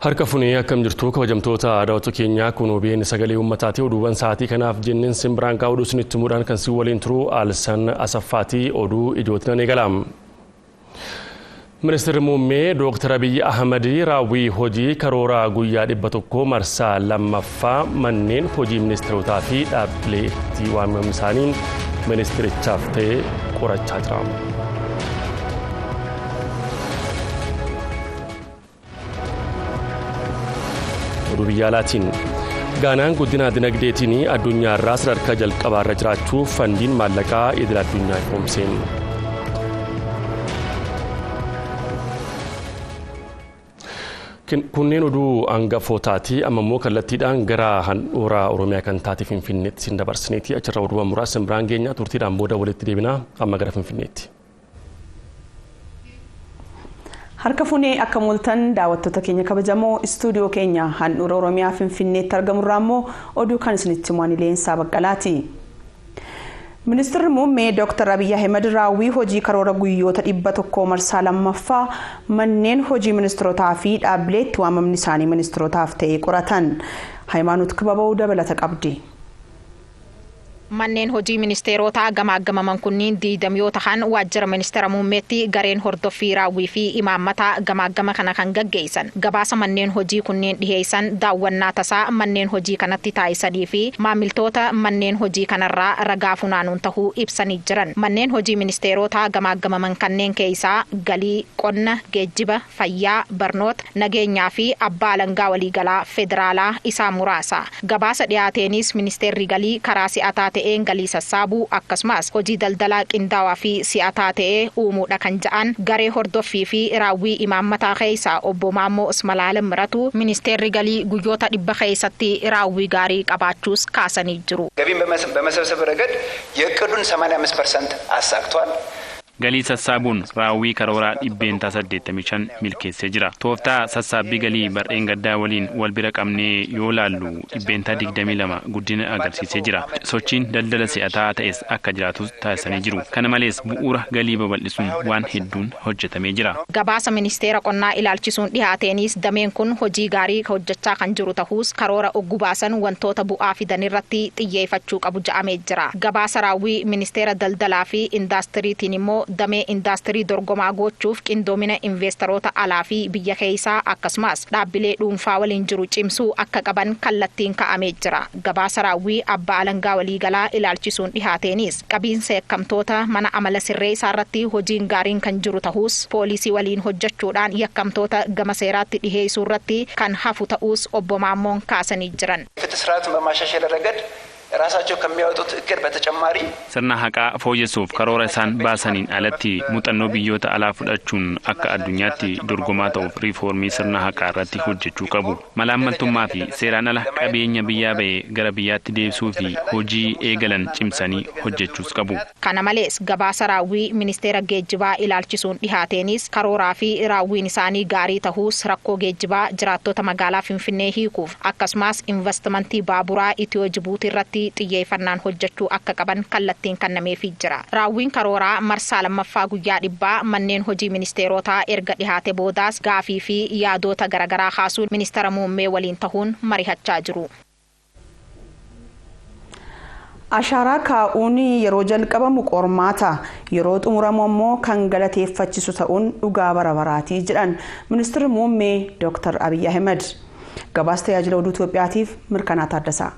Harka funee akkam jirtu kabajamtoota daawwattoota keenyaa kun OBN sagalee uummataati oduuwwan sa'aatii kanaaf jenneen simbiraan kaa oduu isinitti muudhaan kan si waliin turu Alsan Asaffaatii oduu ijootiin eegalaam. Ministeerri muummee Dr. Abiy Ahmed raawwii hojii karoora guyyaa 100 marsaa lammaffaa manneen hojii ministeerotaa fi dhaabbilee itti waamaman isaaniin ministeerichaaf ta'ee qorachaa jira. Oduu biyya alaatiin Gaanaan guddina dinagdeetiin addunyaa irraa sadarkaa jalqabaa irra jiraachuuf fandiin maallaqaa idil addunyaa ifoomseen. Kunneen oduu hangafootaati amma immoo kallattiidhaan gara handhuura Oromiyaa kan taate Finfinneetti sin dabarsiniiti achirra oduuwwan muraasa biraan geenyaa turtiidhaan booda walitti deebinaa amma gara Finfinneetti. Harka funee akka mul'atan daawwattoota keenya kabajamoo istuudiyoo keenya handhuura Oromiyaa Finfinneetti argamurraa immoo oduu kan isinitti himuun Leensaa Baqqalaati. Ministeerri muummee Dr. Abiy Ahmed raawwii hojii karoora guyyoota 100 marsaa lammaffaa manneen hojii ministeerotaa fi dhaabbilee itti waamamni isaanii ministeerotaaf ta'ee qoratan. Hayimaanut Kibaboo dabalata qabdi. Manneen hojii ministeerotaa gamaagamaman kunniin diidamyoo ta'an waajjira ministeera muummeetti gareen hordoffii raawwii fi imaammataa gamaagama kana kan gaggeessan. Gabaasa manneen hojii kunniin dhiheessan daawwannaa tasaa manneen hojii kanatti taasisanii fi maamiltoota manneen hojii kanarraa ragaa funaanuun tahuu ibsanii jiran. Manneen hojii ministeerotaa gamaagamaman kanneen keessaa galii, qonna, geejjiba, fayyaa, barnoota, nageenyaa fi abbaa alangaa waliigalaa federaalaa isaan muraasa. Gabaasa dhiyaateenis ministeerri galii karaa si'ataa ta'een galii sassaabuu akkasumas hojii daldalaa qindaawaa fi si'ataa ta'ee uumuudha kan ja'an garee hordoffii fi raawwii imaammataa keessaa obbo Maammoo Ismalaalam Miratu ministeerri galii guyyoota 100 keessatti raawwii gaarii qabaachuus kaasanii jiru. ገቢን በመሰብሰብ ረገድ የእቅዱን 85% አሳክቷል። galii sassaabuun raawwii karooraa 85 milkeessee jira. Tooftaa sassaabbii galii bar'een gaddaa waliin wal bira qabnee yoo laallu 22 guddina agarsiisee jira. Sochiin daldala si'ataa ta'es akka jiraatus taasisanii jiru. Kana malees bu'uura galii babal'isuun waan hedduun hojjetamee jira. Gabaasa ministeera qonnaa ilaalchisuun dhiyaateenis dameen kun hojii gaarii hojjechaa kan jiru ta'us karoora oggubaasan wantoota bu'aa fidan irratti xiyyeeffachuu qabu ja'amee jira. Gabaasa raawwii ministeera daldalaa fi indaastiriitiin immoo damee indaastirii dorgomaa gochuuf qindoomina investeerota alaa fi biyya keessaa akkasumas dhaabbilee dhuunfaa waliin jiru cimsuu akka qaban kallattiin kaa'amee jira. Gabaasa raawwii abbaa alangaa waliigalaa ilaalchisuun dhihaateenis qabiinsa yakkamtoota mana amala sirreessaa irratti hojiin gaariin kan jiru ta'us poolisii waliin hojjechuudhaan yakkamtoota gama seeraatti dhiheessuu irratti kan hafu ta'us obbo Maammoon kaasanii jiran. ፍትህ ስርዓቱን በማሻሻል ረገድ ራሳቸው ከሚያወጡት እቅድ በተጨማሪ sirna haqaa fooyyessuuf karoora isaan baasaniin alatti muuxannoo biyyoota alaa fudhachuun akka addunyaatti dorgomaa ta'uuf riifoormii sirna haqaa irratti hojjechuu qabu. Malaammaltummaa fi seeraan ala qabeenya biyyaa ba'ee gara biyyaatti deebisuu fi hojii eegalan cimsanii hojjechuus qabu. Kana malees gabaasa raawwii ministeera geejjibaa ilaalchisuun dhihaateenis karooraa fi raawwiin isaanii gaarii ta'us rakkoo geejjibaa jiraattota magaalaa Finfinnee hiikuuf akkasumas investimentii baaburaa Itiyoo Jibuutii irratti xiyyeeffannaan hojjechuu akka qaban kallattiin kennameefii jira. Raawwiin karooraa marsaa lammaffaa guyyaa 100 manneen hojii ministeerotaa erga dhihaate boodaas gaafii fi yaadoota garaagaraa kaasuun ministeera muummee waliin ta'uun mari'achaa jiru. Ashaaraa kaa'uun yeroo jalqabamu qormaata yeroo xumuramu immoo kan galateeffachiisu ta'uun dhugaa bara baraatii jedhan ministeerri muummee Dr. Abiy Ahmed. Gabaasa tajaajila oduu Itoophiyaatiif Mirkanaa Taaddasaa.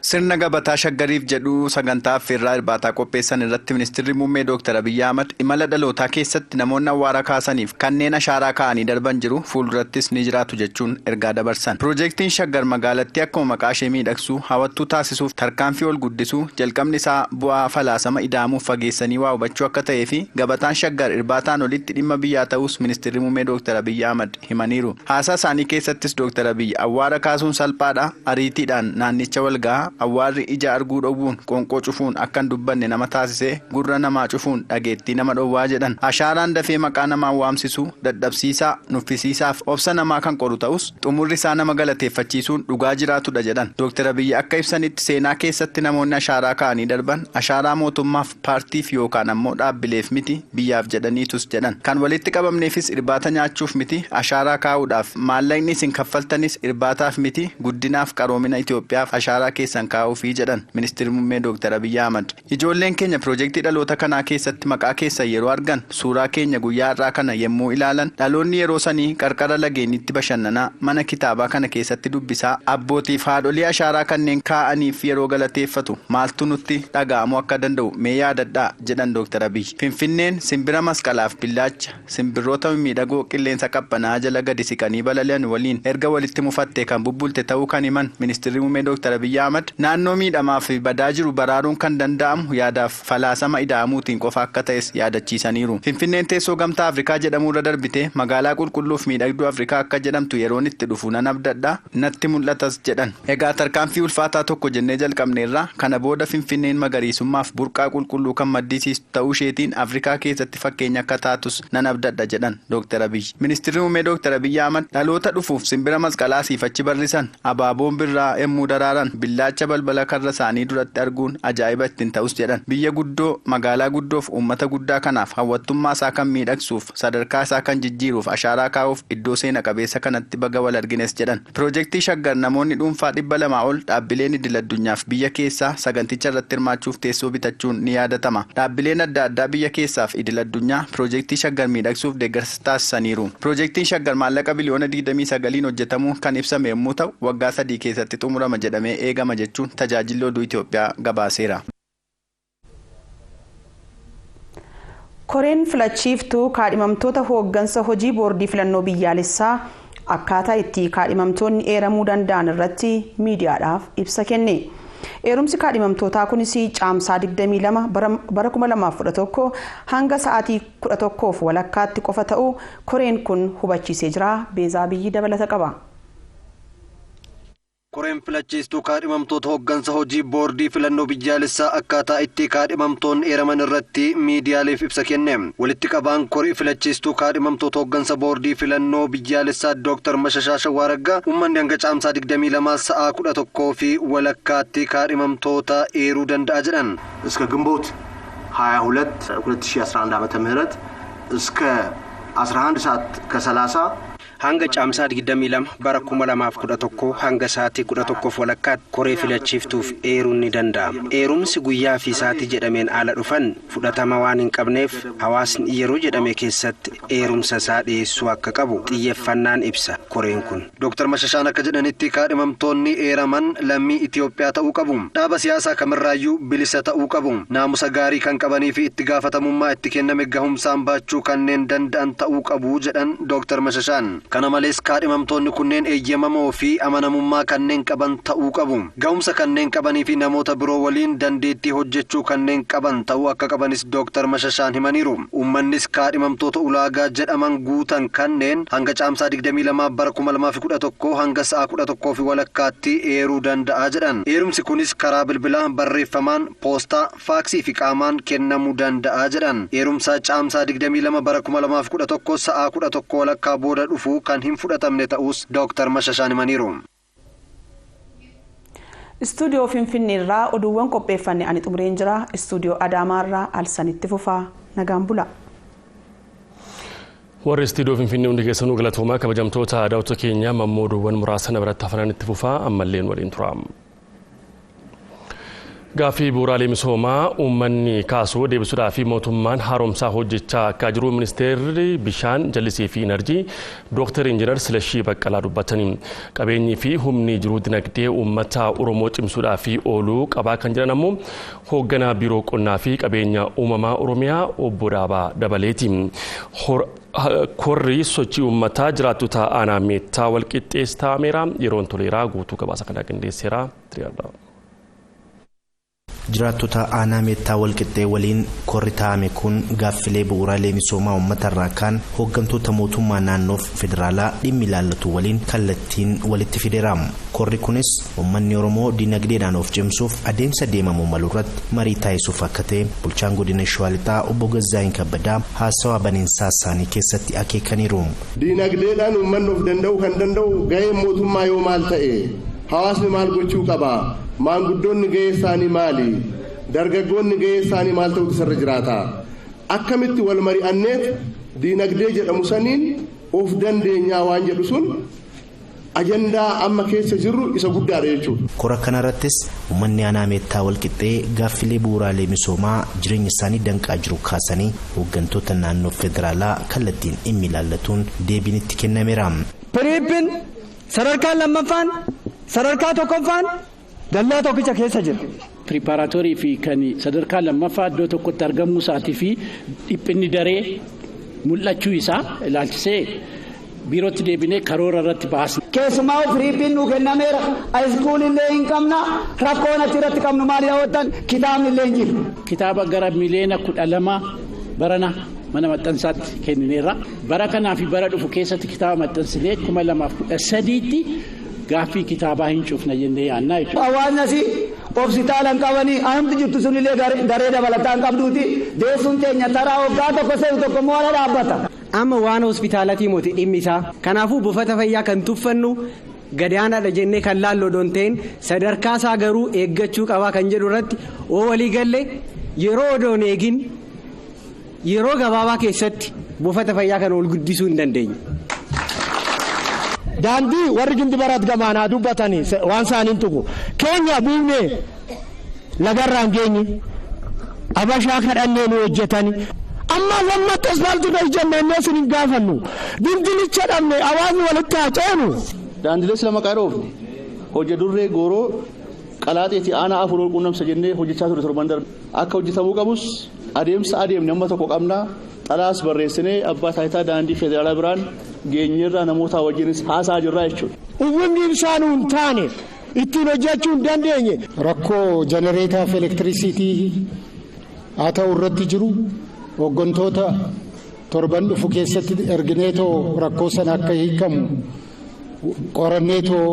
Sirna gabataa shaggariif jedhu sagantaa affeerraa irbaataa qopheessan irratti ministeerri muummee Dr. Abiy Ahmed imala dhalootaa keessatti namoonni awwaara kaasaniif kanneen ashaaraa kaa'anii darban jiru fuuldurattis ni jiraatu jechuun ergaa dabarsan. Piroojeektiin shaggar magaalattii akkuma maqaa ishee miidhagsuu hawwattuu taasisuuf tarkaanfii ol guddisuu jalqabni isaa bu'aa falaasama ida'amuuf fageessanii waa hubachuu akka ta'ee fi gabataan shaggar irbaataan olitti dhimma biyyaa ta'us ministeerri muummee Dr. Abiy Ahmed himaniiru. Haasaa isaanii keessattis Dr. Abiy awwaara kaasuun salphaadha ariitiidhaan naannicha walgaa awwaarri ija arguu dhowwuun qoonqoo cufuun akkan dubbanne nama taasisee gurra namaa cufuun dhageettii nama dhowwaa jedhan. Ashaaraan dafee maqaa namaa waamsisuu dadhabsiisaa nuffisiisaaf obsa namaa kan qoru ta'us xumurri isaa nama galateeffachiisuun dhugaa jiraatudha jedhan. Dr. Abiyyi akka ibsanitti seenaa keessatti namoonni ashaaraa kaa'anii darban ashaaraa mootummaaf paartiif yookaan ammoo dhaabbileef miti biyyaaf jedhaniitus jedhan. Kan walitti qabamneefis irbaata nyaachuuf miti ashaaraa kaa'uudhaaf maallaqni isin kaffaltanis irbaataaf miti guddinaaf qaroomina Itoophiyaaf ashaaraa keessan kaa'uufii jedhan ministeerri muummee Dr. Abiyyi Ahmad. Ijoolleen keenya piroojeektii dhaloota kanaa keessatti maqaa keessan yeroo argan suuraa keenya guyyaa irraa kana yemmuu ilaalan dhaloonni yeroo sanii qarqara lageenitti bashannanaa mana kitaabaa kana keessatti dubbisaa abbootiif haadholii ashaaraa kanneen kaa'aniif yeroo galateeffatu maaltu nutti dhaga'amuu akka danda'u mee yaadadhaa jedhan Dr. Abiyyi. Finfinneen simbira masqalaaf billaacha simbirroota miidhagoo qilleensa qabbanaa jala gadi siqanii balali'an waliin erga walitti mufattee kan bubbulte ta'uu kan himan ministeerri muummee Dr. Abiyyi Ahmad naannoo miidhamaa fi badaa jiru baraaruun kan danda'amu yaadaaf falaasama ida'amuutiin qofa akka ta'es yaadachiisaniiru. Finfinneen teessoo gamtaa Afrikaa jedhamu irra darbite magaalaa qulqulluuf miidhagduu Afrikaa akka jedhamtu yeroon itti dhufu nan abdadha natti mul'atas jedhan. Egaa tarkaanfii ulfaataa tokko jennee jalqabneerra kana booda Finfinneen magariisummaaf burqaa qulqulluu kan maddisiistu ta'uu isheetiin Afrikaa keessatti fakkeenya akka taatus nan abdadha jedhan Dr. Abiyyi. Ministeerri muummee Dr. Abiyyi Ahmad dhaloota dhufuuf simbira masqalaa siifachi barrisan abaaboon birraa yemmuu daraaran billaacha balbala karra isaanii duratti arguun ajaa'iba ittiin ta'us jedhan. Biyya guddoo magaalaa guddoof uummata guddaa kanaaf hawwattummaa isaa kan miidhagsuuf sadarkaa isaa kan jijjiiruuf ashaaraa kaa'uuf iddoo seena qabeessa kanatti baga wal argines jedhan. Piroojeektii Shaggar namoonni dhuunfaa 200 ol dhaabbileen idil-addunyaaf biyya keessaa saganticha irratti hirmaachuuf teessoo bitachuun ni yaadatama. Dhaabbileen adda addaa biyya keessaaf idil-addunyaa piroojeektii Shaggar miidhagsuuf deeggarsa taasisaniiru. Piroojeektiin Shaggar maallaqa biliyoona 29 hojjetamuu kan ibsame yommuu ta'u waggaa 3 keessatti xumurama jedhamee eegama jechuun tajaajilli oduu Itoophiyaa gabaaseera. Koreen filachiiftuu kaadhimamtoota hooggansa hojii boordii filannoo biyyaalessaa akkaataa itti kaadhimamtoonni eeramuu danda'an irratti miidiyaadhaaf ibsa kenne. Eerumsi kaadhimamtootaa kunis caamsaa 22 bara 2011 hanga sa'aatii 11 walakkaatti qofa ta'uu koreen kun hubachiisee jira. Beezaa Biyyi dabalata qaba. Koreen filachiistuu kaadhimamtoota hooggansa hojii boordii filannoo biyyaalessaa akkaataa itti kaadhimamtoonni eeraman irratti miidiyaaleef ibsa kenne. Walitti qabaan korii filachiistuu kaadhimamtoota hooggansa boordii filannoo biyyaalessaa Dr. Mashashaa Shawaaraggaa uummanni hanga caamsaa 22 sa'aa 11 fi walakkaatti kaadhimamtoota eeruu danda'a jedhan. እስከ ግንቦት 22 2011 ዓመተ ምህረት እስከ 11 ሰዓት ከ30 hanga caamsaa 22 bara 2011 hanga sa'aatii 11 walakkaatti koree filachiiftuuf eeruun ni danda'ama. Eerumsi guyyaa fi sa'aatii jedhameen ala dhufan fudhatama waan hin qabneef hawaasni yeroo jedhame keessatti eerumsa isaa dhiyeessuu akka qabu xiyyeeffannaan ibsa koreen kun. Dr. Mashashaan akka jedhanitti kaadhimamtoonni eeraman lammii Itoophiyaa ta'uu qabu. Dhaaba siyaasaa kamirraayyuu bilisa ta'uu qabu. Naamusa gaarii kan qabanii fi itti gaafatamummaa itti kenname gahumsaan baachuu kanneen danda'an ta'uu qabu jedhan Dr. Mashashaan. Kana malees kaadhimamtoonni kunneen eeyyamamoo fi amanamummaa kanneen qaban ta'uu qabu. Gahumsa kanneen qabanii fi namoota biroo waliin dandeettii hojjechuu kanneen qaban ta'uu akka qabanis Dr. Mashashaan himaniiru. Uummannis kaadhimamtoota ulaagaa jedhaman guutan kanneen hanga caamsaa 22 bara 2011 hanga sa'a 11 fi walakkaatti eeruu danda'a jedhan. Eerumsi kunis karaa bilbilaa barreeffamaan poostaa faaksii fi qaamaan kennamuu danda'a jedhan. Eerumsa caamsaa 22 bara 2011 sa'a 11 walakkaa booda dhufu kan hin fudhatamne ta'us Dr. Mashashaan himaniiru. Istuudiyoo Finfinneerraa oduuwwan qopheeffanne ani xumureen jira. Istuudiyoo Adaamaarraa Alsanitti fufaa nagaan bula. Warri istuudiyoo Finfinnee hundi keessanuu galatoomaa kabajamtoota daawwattoota keenya oduuwwan muraasa na biratti hafanitti fufaa ammallee waliin turaa. Gaafii bu'uuraalee misoomaa uummanni kaasuu deebisuudhaa fi mootummaan haaromsaa hojjechaa akka jiru ministeerri bishaan jallisii fi enerjii Dr. Injiinar Silashii Baqqalaa dubbatanii qabeenyii fi humni jiruu dinagdee uummata Oromoo cimsuudhaa fi ooluu qabaa kan jiran ammoo hoogganaa biiroo qonnaa fi qabeenya uumamaa Oromiyaa obbo Daabaa Dabaleeti. Korri sochii uummataa jiraattota aanaa meettaa walqixxeessaa meeraa yeroon toleeraa guutuu gabaasa kana qindeesseera. jiraattota aanaa meettaa walqixxee waliin korri taa'ame kun gaaffilee bu'uuraalee misoomaa uummatarraa kaan hooggantoota mootummaa naannoof federaalaa dhimmi ilaallatu waliin kallattiin walitti fideera. korri kunis uummanni oromoo dinagdeedhaan of cimsuuf adeemsa deemamu malurratti marii taasisuuf akka ta'e bulchaan godina Shawaa Lixaa obbo Gazzaayin Kabbadaa haasawaa baneensaa isaanii keessatti akeekaniiru. dinagdeedhaan uummanni of danda'u kan danda'u gaheen mootummaa yoo maal ta'e hawaasni maal gochuu qaba maanguddoonni gahee isaanii maali dargaggoonni gahee isaanii maal ta'utu sirra jiraata akkamitti wal mari'anneet dinagdee jedhamu saniin of dandeenyaa waan jedhu sun ajandaa amma keessa jirru isa guddaadha jechuudha. Kora kanarrattis uummanni aanaa meettaa walqixxee gaaffilee bu'uuraalee misoomaa jireenya isaanii danqaa jiru kaasanii hooggantoota naannoo federaalaa kallattiin dhimmi ilaallatuun deebiin itti kennameera. Piriippiin sadarkaa lammaffaan sadarkaa tokkoffaan dallaa tokkicha keessa jira. Piripaaraatoorii fi kan sadarkaa lammaffaa iddoo tokkotti argamuu isaatii fi dhiphinni daree mul'achuu isaa ilaalchisee biirootti deebinee karoora irratti baasne. Keessumaa piriippiin nu kennameera haayiskuulii illee hin qabna rakkoon achirratti qabnu maal yaa'oottan kitaabni illee hin jiru. Kitaaba gara miliyoona 12 barana mana maxxansaatti kennineerra. Bara kanaa fi bara dhufu keessatti kitaaba maxxansinee 2013tti gaaffii kitaabaa hin cufna jennee yaannaa jechuudha. Hawaasni hospitaala hin qabanii aanumti jirtu sunillee daree dabalataa hin qabduuti deessuun teenya taraa waggaa tokko seetu tokko moora dhaabbata. Amma waan hospitaalatii moti dhimmi isaa kanaafuu buufata fayyaa kan tuffannu gadaanaadha jennee kan laalloo doon ta'in sadarkaa isaa garuu eeggachuu qabaa kan jedhu irratti walii galle yeroo odoon eegin yeroo gabaabaa keessatti buufata fayyaa kana ol guddisuu hin dandeenye. Daandii warri gindi baraat gamaanaa dubbatanii waan isaaniin tuqu keenya buufnee lagarraan geenye abashaa kadhannee nu hojjetanii. amma lammatti asfaaltii na ijannee sin hin gaafannu dindinicha dhabne hawaasni walitti haaceenu. Daandilee lama qaroofne hojii durree gooroo qalaaxeeti aanaa afur ol quunnamsa jennee hojjechaa ture torban darbe akka hojjetamuu qabus adeemsa adeemne amma tokko qabna xalaas barreessinee abbaa taayitaa daandii federaalaa biraan geenyeerraa namoota wajjinis haasaa jirraa jechuudha. Uummanni ibsaanuu hin taane ittiin hojjechuu hin dandeenye. Rakkoo jenereetaaf elektirisiitii haa ta'u irratti jiru. Hooggantoota torban dhufu keessatti ergineetoo rakkoo sana akka hiikamu qoranneetoo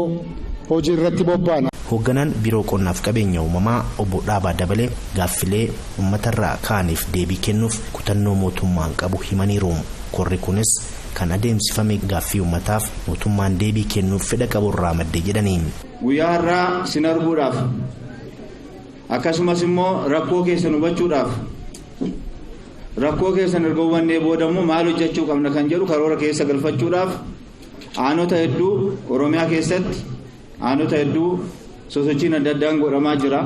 hojii irratti bobbaana. Hoogganaan biiroo qonnaaf qabeenya uumamaa obbo Dhaabaa Dabalee gaaffilee uummatarraa kaaniif deebii kennuuf kutannoo mootummaan qabu himaniiru. Korri kunis kan adeemsifame gaaffii uummataaf mootummaan deebii kennuuf fedha qaburraa madde jedhaniin. Guyyaa har'aa sin arguudhaaf akkasumas immoo rakkoo keessan hubachuudhaaf. Rakkoo keessan erga hubannee boodammoo maal hojjechuu qabna kan jedhu karoora keessa galfachuudhaaf aanota hedduu Oromiyaa keessatti aanota hedduu sosochiin adda addaan godhamaa jira.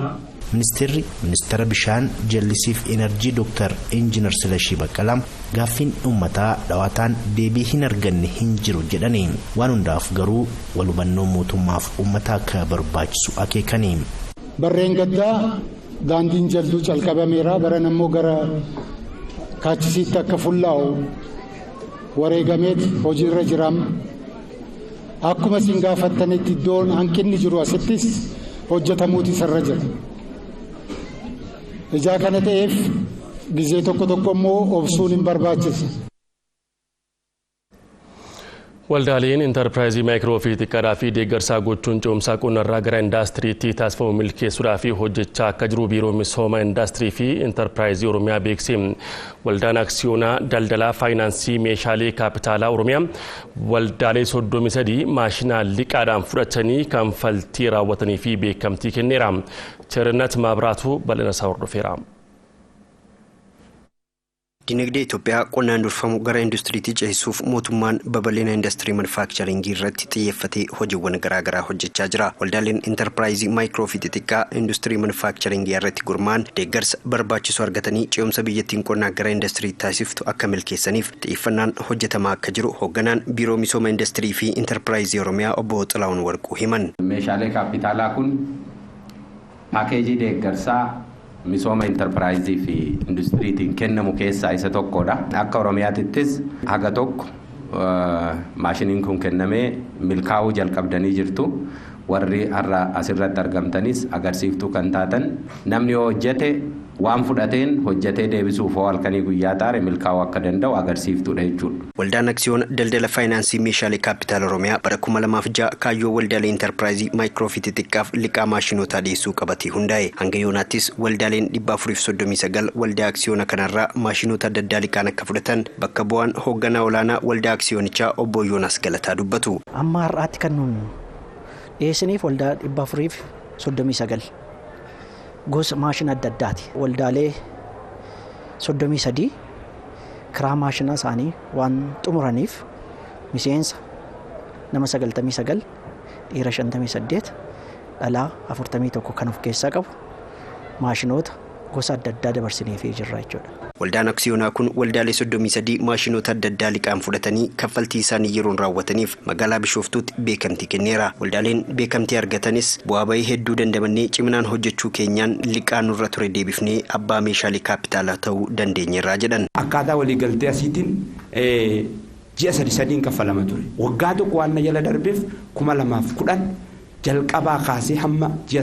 Ministeerri ministeera bishaan jallisiif enerjii Dr. Injiinar Silashii Baqqalaa gaaffiin uummataa dhawaataan deebii hin arganne hin jiru jedhaniin waan hundaaf garuu wal hubannoo mootummaaf uummataa akka barbaachisu akeekaniin. Barreen gaddaa daandiin jalduu calqabameera baran ammoo gara kaachisiitti akka fullaa'u wareegameet hojiirra jiraam akkuma isin gaafattanitti iddoon hanqinni jiru asittis hojjetamuuti sarra jira. Ijaa kana ta'eef gizee tokko tokko immoo obsuun hin barbaachisa. Waldaaleen intarpiraayizii maayikiroo fi xiqqaadhaa fi deeggarsaa gochuun ce'umsaa qonnarraa gara indaastiriitti taasifamu milkeessuudhaa fi hojjechaa akka jiru biiroo misooma indaastirii fi intarpiraayizii Oromiyaa beeksise. Waldaan aksiyoonaa daldalaa faayinaansii meeshaalee kaapitaalaa Oromiyaa waldaalee 33 maashina liqaadhaan fudhatanii kanfaltii raawwatanii fi beekamtii kenneera. Cherinnat Maabiraatu bal'ina isaa hordofeera. Dinagdee Itoophiyaa qonnaan durfamu gara industiriitti ceesisuuf mootummaan babal'ina industirii manufaaktcharingii irratti xiyyeeffatee hojiiwwan garaagaraa hojjechaa jira. Waldaaleen intarpiraayizii maayikiroo fi xixiqqaa industirii manufaaktcharingii irratti gurmaa'an deeggarsa barbaachisu argatanii ce'umsa biyyattiin qonnaa gara industiriitti taasiftu akka milkeessaniif xiyyeeffannaan hojjetamaa akka jiru hoogganaan biiroo misooma industirii fi intarpiraayizii Oromiyaa obbo Xilaawun Warquu himan. Meeshaalee kaapitaalaa kun paakeejii deeggarsaa misooma intarpiraayizii fi industiriitiin kennamu keessaa isa tokkodha. Akka Oromiyaatittis haga tokko maashiniin kun kennamee milkaa'uu jalqabdanii jirtu. warri har'a asirratti argamtanis agarsiiftuu kan taatan namni yoo hojjete waan fudhateen hojjetee deebisuuf halkanii guyyaa taare milkaa'uu akka danda'u agarsiiftuudha jechuudha. Waldaan Aksiyoona Daldala Faayinaansii Meeshaalee Kaapitaala Oromiyaa bara 2006 kaayyoo waldaalee intarpiraayizii maayikiroofi xixiqqaaf liqaa maashinootaa dhiyeessuu qabatee hundaa'e. Hanga yoonaattis waldaaleen 439 waldaa aksiyoona kanarraa maashinoota adda addaa liqaan akka fudhatan bakka bu'aan hoogganaa olaanaa waldaa aksiyoonichaa obbo Yoonaas Galataa dubbatu. Amma har'aatti kan nuun dhiyeessiniif waldaa 439 gosa maashina adda addaati. Waldaalee 33 kiraa maashina isaanii waan xumuraniif miseensa nama 99 dhiira 58 dhalaa 41 kan of keessaa qabu maashinoota gosa adda addaa dabarsineefii jirra jechuudha. Waldaan aksiyoonaa kun waldaalee 33 maashinoota adda addaa liqaan fudhatanii kaffaltii isaanii yeroon raawwataniif magaalaa Bishooftuutti beekamtii kenneera. Waldaaleen beekamtii argatanis bu'aa bahii hedduu dandamannee ciminaan hojjechuu keenyaan liqaan nurra ture deebifnee abbaa meeshaalee kaapitaalaa ta'uu dandeenyeerra jedhan. Akkaataa waliigaltee asiitiin ji'a 3 kaffalama ture. Waggaa tokko waan na jala darbeef 2010 jalqabaa kaasee hamma ji'a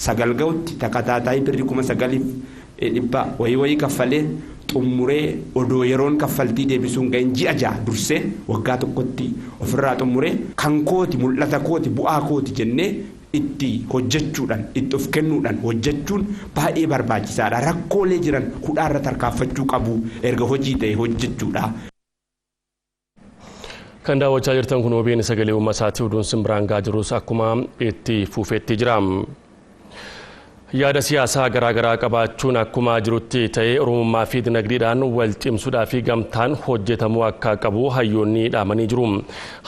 9 ga'utti takataataa birrii 9,100 wayii kaffalee xumuree odoo yeroon kaffaltii deebisuun ga'in ji'a 6 dursee waggaa tokkotti ofirraa xumuree kan kooti mul'ata kooti bu'aa kooti jennee itti hojjechuudhaan itti of kennuudhaan hojjechuun baay'ee barbaachisaadha. Rakkoolee jiran hudhaarra tarkaanfachuu qabu erga hojii ta'e hojjechuudha. Kan daawwachaa jirtan kun OBN sagalee uummataatii oduun simbiraan gaa jirus akkuma itti fufeetti jira. Yaada siyaasaa garaagaraa qabaachuun akkuma jirutti ta'ee oromummaa fi dinagdeedhaan wal cimsuudhaa fi gamtaan hojjetamuu akka qabu hayyoonni dhaamanii jiru.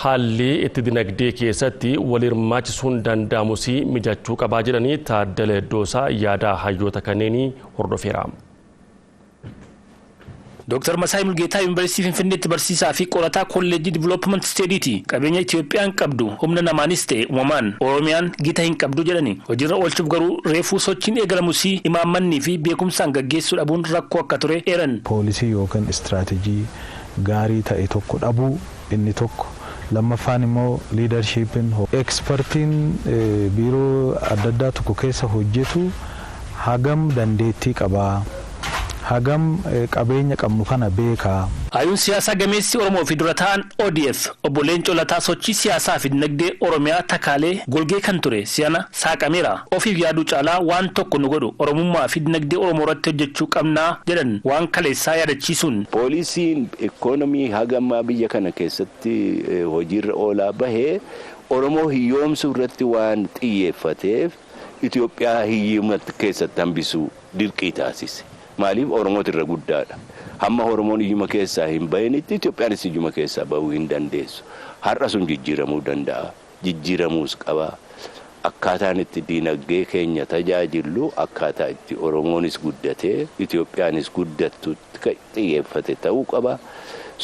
Haalli itti dinagdee keessatti wal hirmaachisuun danda'amus mijachuu qabaa jedhanii Taaddala Doosaa yaada hayyoota kanneenii hordofeera. Dr. Masai Mulgeetaa Yuunivarsiitii Finfinneetti barsiisaa fi qorataa kolleejjii Divelopment Steediiti. Qabeenya Itoophiyaan qabdu humna namaanis ta'e uumamaan Oromiyaan gita hin qabdu jedhani. Hojiirra oolchuuf garuu reefuu sochiin eegalamus imaammannii fi beekumsaan gaggeessuu dhabuun rakkoo akka ture eeran. Poolisii yookaan istiraatejii gaarii ta'e tokko dhabuu inni tokko. Lammaffaan immoo liidarshiipiin ekspertiin biiroo adda addaa tokko keessa hojjetu hagam dandeettii qabaa. Hagam qabeenya qabnu kana beekaa. Hayyuun siyaasaa gameessi Oromoo fi dura ta'an ODF obbo Leencoo Lataa sochii siyaasaa fi dinagdee Oromiyaa takaalee golgee kan ture si'ana saaqameera. Ofiif yaaduu caalaa waan tokko nu godhu Oromummaa fi dinagdee Oromoo irratti hojjechuu qabnaa jedhan waan kaleessaa yaadachiisuun. Poolisiin ikoonomii hagammaa biyya kana keessatti hojiirra oolaa bahee Oromoo hiyyoomsuu irratti waan xiyyeeffateef Itoophiyaa hiyyumatti keessatti hambisuu dirqii taasise. Maaliif Oromooti irra guddaadha. Hamma Oromoon hiyyuma keessaa hin bahinitti Itoophiyaanis hiyyuma keessaa bahuu hin dandeessu. Har'a sun jijjiiramuu danda'a. Jijjiiramuus qaba. Akkaataan itti dinagdee keenya tajaajilu akkaataa itti Oromoonis guddatee Itoophiyaanis guddattu xiyyeeffate ta'uu qaba.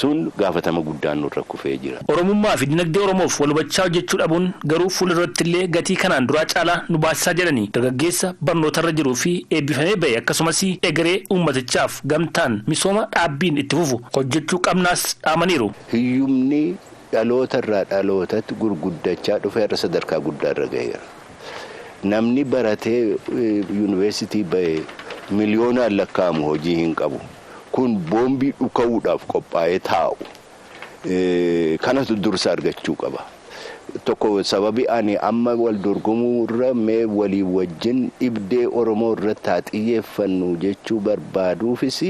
Sun gaafatama guddaan nurra kufee jira. Oromummaa fi dinagdee Oromoof wal hubachaa hojjechuu dhabuun garuu fuulduratti illee gatii kanaan duraa caalaa nu baasisaa jedhanii dargaggeessa barnootarra jiruu fi eebbifamee ba'e akkasumas egeree uummatichaaf gamtaan misooma dhaabbiin itti fufu hojjechuu qabnaas dhaamaniiru. Hiyyumni dhalootarraa dhalootatti gurguddachaa dhufee irra sadarkaa guddaarra gaheera. Namni baratee yuunivarsiitii ba'e miliyoonaan lakkaa'amu hojii hin qabu. Kun boombii dhuka'uudhaaf qophaa'ee taa'u kanatu dursa argachuu qaba. Tokko sababi ani amma wal dorgomuu irra mee walii wajjin dhibdee Oromoo irratti haa xiyyeeffannu jechuu barbaaduufis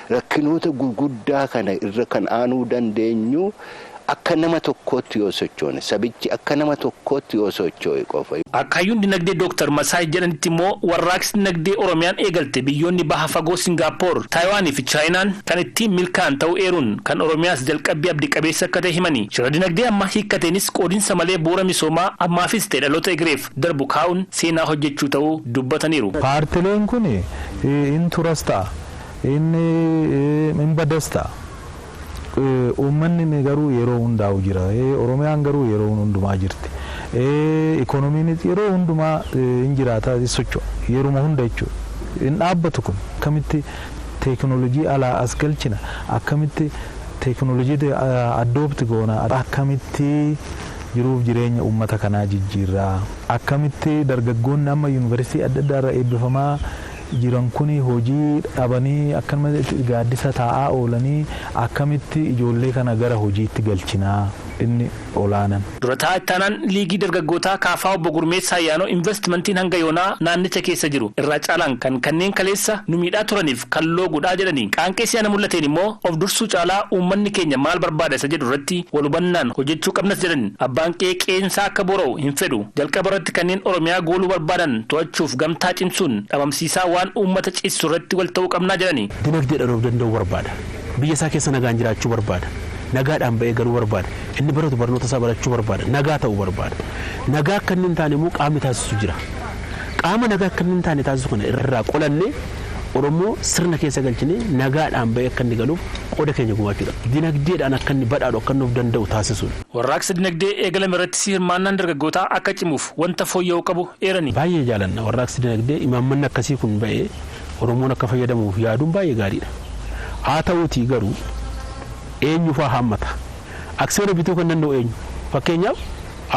rakkinoota gurguddaa kana irra kan aanuu dandeenyu akka nama tokkootti yoo sochoone sabichi akka nama tokkootti yoo socho'e qofa. Akkayyuun dinagdee Dr. Masai jedhanitti immoo warraaqsi dinagdee Oromiyaan eegalte biyyoonni baha fagoo Singaappoor, Taayiwaanii fi Chaayinaan kan ittiin milkaa'an ta'uu eeruun kan Oromiyaas jalqabbii abdii qabeessa akka ta'e himanii. Shira dinagdee amma hiikkateenis qoodinsa malee bu'uura misoomaa ammaafis ta'e dhaloota egereef darbu kaa'uun seenaa hojjechuu ta'uu dubbataniiru. Paartileen kun in turas ta'a, in badas ta'a. Uummanni garuu yeroo hundaa'u jira. Oromiyaan garuu yeroo hundumaa jirti. Ikoonomiin yeroo hundumaa hin jiraataa socho'a. Yeruma hunda jechuudha. Hin dhaabbatu kun akkamitti teekinooloojii alaa as galchina akkamitti teekinooloojii addoopti goona akkamitti jiruuf jireenya uummata kanaa jijjiirraa akkamitti dargaggoonni amma yuunivarsiitii adda addaa irraa eebbifamaa jiran kun hojii dhabanii akkamitti gaaddisa taa'aa oolanii akkamitti ijoollee kana gara hojiitti galchinaa inni olaanaan. Durataa ittaanaan liigii dargaggootaa kaafaa obbo Gurmeessaa Ayyaanoo investimentiin hanga yoonaa naannicha keessa jiru irraa caalaan kan kanneen kaleessa nu miidhaa turaniif kan looguudhaa jedhanii qaanqee siyaana mul'ateen immoo of dursuu caalaa uummanni keenya maal barbaada isa jedhu irratti wal hubannaan hojjechuu qabnas jedhan abbaan qeensaa akka bora'u hin fedhu jalqaba irratti kanneen Oromiyaa gooluu barbaadan to'achuuf gamtaa cimsuun dhabamsiisaa waan uummata ciisu irratti wal ta'uu qabnaa jedhanii. Dinagdee dhabuu danda'u barbaada. Biyya isaa keessa nagaan jiraachuu barbaada. Nagaadhaan ba'ee garuu barbaada. Inni baratu barnoota isaa barachuu barbaada. Nagaa ta'uu barbaada. Nagaa akka inni hin taane immoo qaamni taasisu jira. Qaama nagaa akka inni hin taane taasisu kana irraa qolannee Oromoo sirna keessa galchinee nagaadhaan ba'ee akka inni galuuf qooda keenya gumaachuudha. Dinagdeedhaan akka inni badhaadhu akka inni of danda'u taasisuudha. Warraaqsa dinagdee eegalame irratti hirmaannaan dargaggootaa akka cimuuf wanta fooyya'uu qabu eerani. Baay'ee jaalanna warraaqsi dinagdee imaammanni akkasii kun ba'ee Oromoon akka fayyadamuuf yaaduun baay'ee gaariidha. Haa ta'uutii garuu eenyu faa hammata aksiyoona bituu kan danda'u eenyu fakkeenyaaf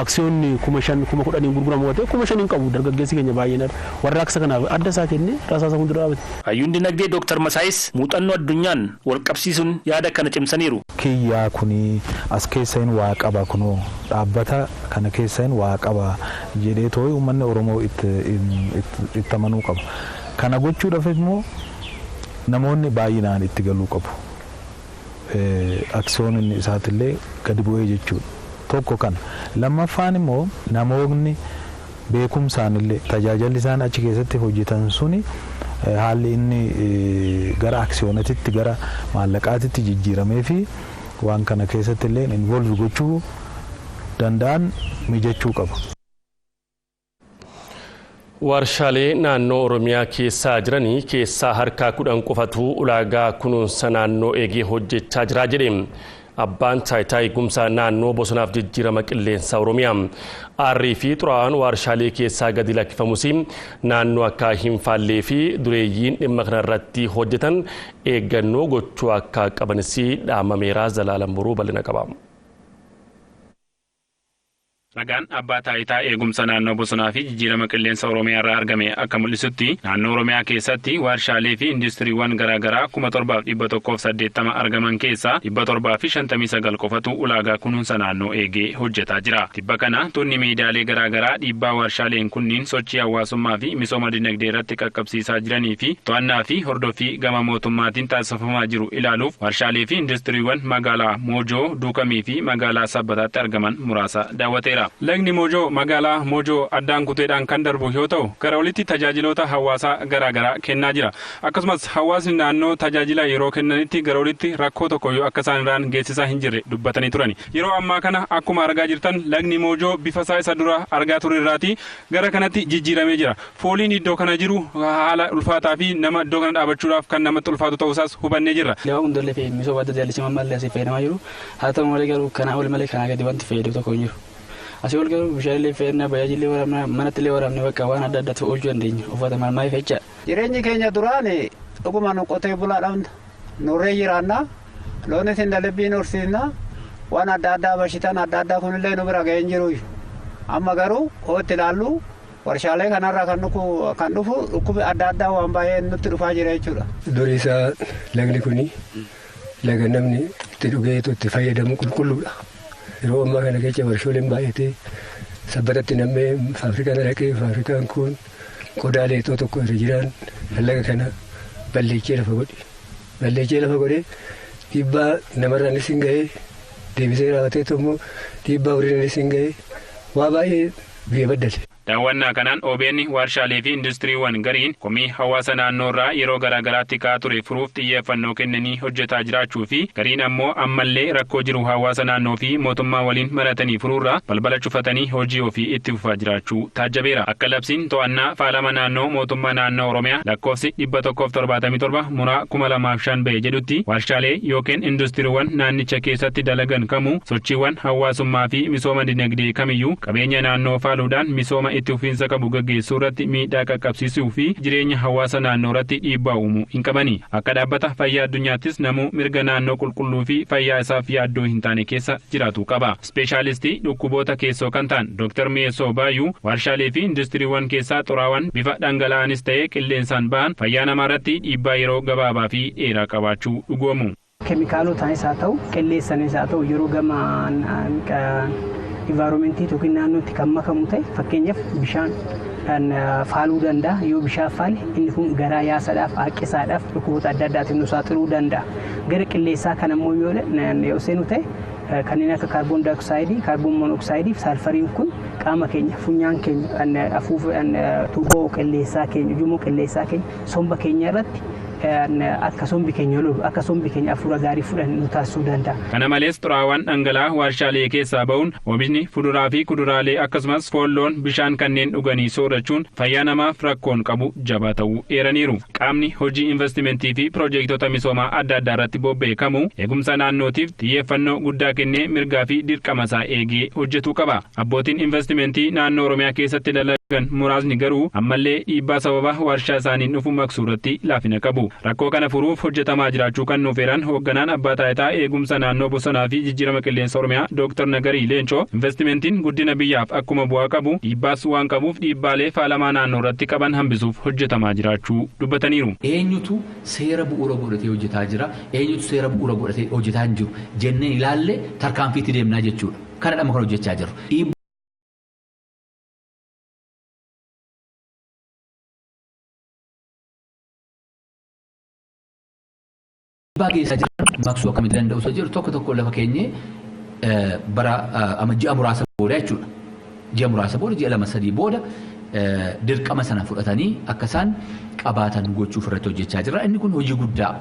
aksiyoonni 5,000 10,000 gurguramu yoo ta'e 5,000 qabu dargaggeessi keenya baay'een warraaqsa kanaaf adda isaa kennee rasaasa fuuldura dhaabate. Hayyuun dinagdee Dr. Masaayis muuxannoo addunyaan wal qabsiisuun yaada kana cimsaniiru. Kiyyaa kuni as keessa hin waa qaba kunoo dhaabbata kana keessa hin waa qaba jedhee too'ee uummanni Oromoo itti amanuu qaba. Kana gochuudhaaf immoo namoonni baay'inaan itti galuu qabu. Aksiyoonni isaatillee gadi bu'ee jechuudha. Tokko kana lammaffaan immoo namoonni beekumsaanillee tajaajilli isaan achi keessatti hojjetan suni haalli inni gara aksiyoonatitti gara maallaqaatitti jijjiiramee fi waan kana keessatti illee involve gochuu danda'an mijachuu qaba. Warshaalee naannoo Oromiyaa keessaa jiranii keessaa harka 10 qofatu ulaagaa kunuunsa naannoo eegee hojjechaa jira jedhe abbaan taayitaa eegumsa naannoo bosonaaf jijjiirama qilleensa Oromiyaa. Aarrii fi xuraawaan warshaalee keessaa gadi lakkifamus naannoo akka hin faallee fi dureeyyiin dhimma kanarratti hojjetan eeggannoo gochuu akka qabanis dhaamameera. Zalaalam Boruu bal'ina qaba. Ragaan abbaa taayitaa eegumsa naannoo bosonaa fi jijjiirama qilleensa Oromiyaa irraa argame akka mul'isutti naannoo Oromiyaa keessatti warshaalee fi industiriiwwan garaagaraa 7,180 argaman keessaa 759 qofatu ulaagaa kunuunsa naannoo eegee hojjetaa jira. Tibba kana tunni miidiyaalee garaagaraa dhiibbaa warshaaleen kunniin sochii hawaasummaa fi misooma dinagdee irratti qaqqabsiisaa jiranii fi to'annaa fi hordoffii gama mootummaatiin taasifamaa jiru ilaaluuf warshaalee fi industiriiwwan magaalaa Moojoo, Duukamii fi magaalaa Sabbataatti argaman muraasa daawwateera. Lagni Moojoo magaalaa Moojoo addaan kuteedhaan kan darbu yoo ta'u gara olitti tajaajiloota hawaasaa garaagaraa kennaa jira. Akkasumas hawaasni naannoo tajaajila yeroo kennanitti gara olitti rakkoo tokko yoo akka isaan irraan geessisaa hin jirre dubbatanii turani. Yeroo ammaa kana akkuma argaa jirtan lagni Moojoo bifa isaa isa dura argaa ture irraati gara kanatti jijjiiramee jira. Fooliin iddoo kana jiru haala ulfaataa fi nama iddoo kana dhaabachuudhaaf kan namatti ulfaatu ta'uusaas hubannee jirra. Lewaa hundallee fi misooma adda jaallisima mallee asii fayyadamaa jiru. Haa ta'u malee garuu kanaa ol malee kanaa gadi wanti fayyadu tokko hin jiru. Asii ol garuu bishaanillee fayyadna bajaajillee waraabna manattillee waraabne bakka waan adda addaatu oolchuu dandeenya uffata malmaa'ee fecha. Jireenyi keenya duraan dhuguma nu qotee bulaadhaan nurree jiraanna loonis hin dalabbiin horsiisna waan adda addaa bashitan adda addaa kunillee nu bira ga'een jiru. Amma garuu hootti ilaallu warshaalee kanarraa kan dhufu dhukkubi adda addaa waan baay'ee nutti dhufaa jira jechuudha. Durii isaa lagni kuni laga namni itti dhugeetu itti fayyadamu qulqulluudha. Yeroo ammaa kana keessa warshooleen baay'atee sabbatatti nammee faafrikaan dhaqee faafrikaan kun qodaalee tokko irra jiran laga kana balleechee lafa godhe. Balleechee lafa godhe dhiibbaa namarraanis hin ga'ee deebisee raawwatee immoo dhiibbaa horiirraanis hin ga'ee waa baay'ee biyya baddate. Daawwannaa kanaan OBN warshaalee fi industiriiwwan gariin komii hawaasa naannoo irraa yeroo garaagaraatti ka'aa ture furuuf xiyyeeffannoo kennanii hojjetaa jiraachuu fi gariin ammoo ammallee rakkoo jiru hawaasa naannoo fi mootummaa waliin maratanii furuurraa balbala cufatanii hojii ofii itti fufaa jiraachuu taajjabeera. Akka labsiin to'annaa faalama naannoo mootummaa naannoo Oromiyaa lakkoofsi 177 muraa 2005 ba'e jedhutti warshaalee yookiin industiriiwwan naannicha keessatti dalagan kamuu sochiiwwan hawaasummaa fi misooma dinagdee kamiyyuu qabeenya naannoo faaluudhaan misooma itti fufiinsa qabu gaggeessuu irratti miidhaa qaqqabsiisuu fi jireenya hawaasa naannoo irratti dhiibbaa uumuu hin qabani. Akka dhaabbata fayyaa addunyaattis namuu mirga naannoo qulqulluu fi fayyaa isaaf yaaddoo hin taane keessa jiraatu qaba. Ispeeshaalistii dhukkuboota keessoo kan ta'an Dr. Mi'eessoo Baayuu warshaalee fi industiriiwwan keessaa xuraawwan bifa dhangala'aanis ta'ee qilleensaan ba'an fayyaa namaa irratti dhiibbaa yeroo gabaabaa fi dheeraa qabaachuu dhugoomu. Keemikaalotaanis haa ta'u qilleessanis haa ta'u yeroo gama environmentii yookiin naannootti kan makamu ta'e fakkeenyaaf bishaan faaluu danda'a. Yoo bishaan faale inni kun garaa yaasadhaaf haqqisaadhaaf dhukkuboota adda addaatiin nu saaxiluu danda'a. Gara qilleessaa kan ammoo yoo seenu ta'e kanneen akka kaarboon daayoksayidii, kaarboon monooksayidii fi saalfariin kun qaama keenya funyaan keenya afuufa tuuboo qilleessaa keenya ujummoo qilleessaa keenya somba keenya irratti akka sombi keenya lolu akka sombi keenya afuura gaarii fudhan nu taasisuu danda'a. Kana malees xuraawwan dhangala'aa warshaalee keessaa ba'uun oomishni fuduraa fi kuduraalee akkasumas foolloon bishaan kanneen dhuganii soorachuun fayyaa namaaf rakkoon qabu jabaa ta'uu eeraniiru. Qaamni hojii investimentii fi piroojektota misoomaa adda addaa irratti bobba'e eegumsa naannootiif xiyyeeffannoo guddaa kennee mirgaa fi dirqama isaa eegee hojjetuu qaba. Abbootiin investimentii naannoo Oromiyaa keessatti dalagan muraasni garuu ammallee dhiibbaa sababa warshaa isaaniin dhufu maqsuu irratti laafina qabu. Rakkoo kana furuuf hojjetamaa jiraachuu kan nuuf eeran hoogganaan abbaa taayitaa eegumsa naannoo bosonaa fi jijjiirama qilleensa Oromiyaa Dr. Nagarii Leencoo investimentiin guddina biyyaaf akkuma bu'aa qabu dhiibbaas waan qabuuf dhiibbaalee faalamaa naannoo irratti qaban hambisuuf hojjetamaa jiraachuu dubbataniiru. Eenyutu seera bu'uura godhatee hojjetaa jira, eenyutu seera bu'uura godhatee hojjetaa hin jiru jennee ilaalle tarkaanfiitti deemnaa jechuudha. Kanadha kan hojjechaa jiru. Baay'ee jiran maqsuu akkamitti danda'u isa jiru tokko lafa keenyee bara ji'a muraasa booda jechuudha. Ji'a muraasa booda ji'a 2-3 booda dirqama sana fudhatanii akka isaan qabaatan gochuuf irratti hojjechaa jira. Inni kun hojii guddaa.